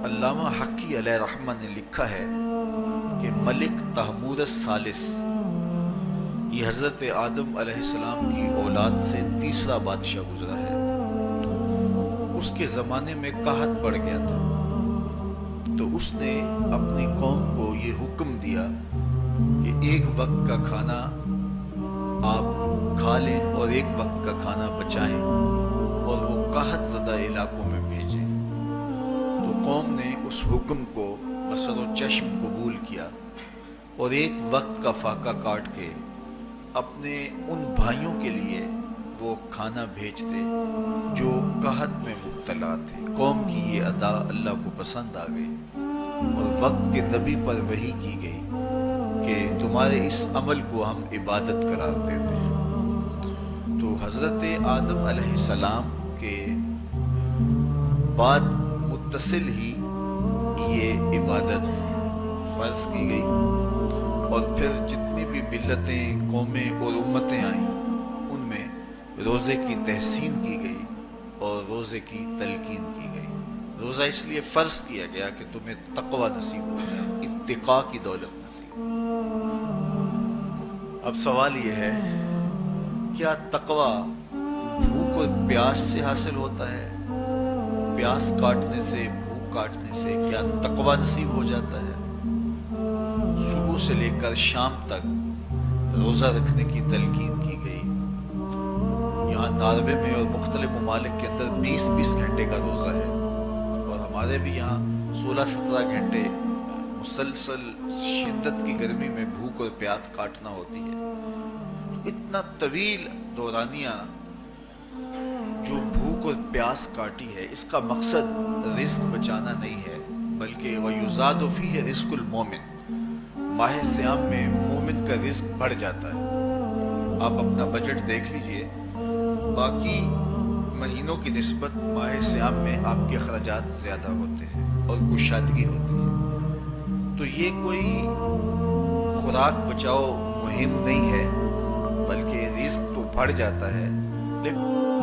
علامہ حقی علیہ رحمہ نے لکھا ہے کہ ملک تحمور الثالث، یہ حضرت آدم علیہ السلام کی اولاد سے تیسرا بادشاہ گزرا ہے، اس کے زمانے میں قحط پڑ گیا تھا، تو اس نے اپنی قوم کو یہ حکم دیا کہ ایک وقت کا کھانا آپ کھا لیں اور ایک وقت کا کھانا بچائیں اور وہ قحط زدہ علاقوں میں بھیجیں۔ تو قوم نے اس حکم کو بصر و چشم قبول کیا اور ایک وقت کا فاقہ کاٹ کے اپنے ان بھائیوں کے لیے وہ کھانا بھیجتے جو قحط میں مبتلا تھے۔ قوم کی یہ ادا اللہ کو پسند آ گئی اور وقت کے نبی پر وحی کی گئی کہ تمہارے اس عمل کو ہم عبادت قرار دیتے ہیں۔ تو حضرت آدم علیہ السلام کے بعد متصل ہی یہ عبادت فرض کی گئی، اور پھر جتنی بھی ملتیں، قومیں اور امتیں آئیں ان میں روزے کی تحسین کی گئی اور روزے کی تلقین کی گئی۔ روزہ اس لیے فرض کیا گیا کہ تمہیں تقوی نصیب ہو جائے، اتقاء کی دولت نصیب۔ اب سوال یہ ہے، کیا تقوی بھوک اور پیاس سے حاصل ہوتا ہے؟ پیاس کاٹنے سے، بھوک کاٹنے سے کیا تقوی نصیب ہو جاتا ہے؟ صبح سے لے کر شام تک روزہ رکھنے کی تلقین کی گئی۔ یہاں ناروے میں اور مختلف ممالک کے اندر 20 گھنٹے کا روزہ ہے، اور ہمارے بھی یہاں 16-17 گھنٹے مسلسل شدت کی گرمی میں بھوک اور پیاس کاٹنا ہوتی ہے۔ اتنا طویل دورانیہ جو بھوک اور پیاس کاٹی ہے، اس کا مقصد رزق بچانا نہیں ہے، بلکہ وَيُزَادُ فِيهِ رِزْقُ الْمُؤْمِنِ، ماہ سیام میں مومن کا رزق بڑھ جاتا ہے۔ آپ اپنا بجٹ دیکھ لیجئے، باقی مہینوں کی نسبت ماہ سیام میں آپ کے اخراجات زیادہ ہوتے ہیں اور کشادگی ہوتی ہے۔ تو یہ کوئی خوراک بچاؤ مہم نہیں ہے، بلکہ رزق تو بڑھ جاتا ہے، لیکن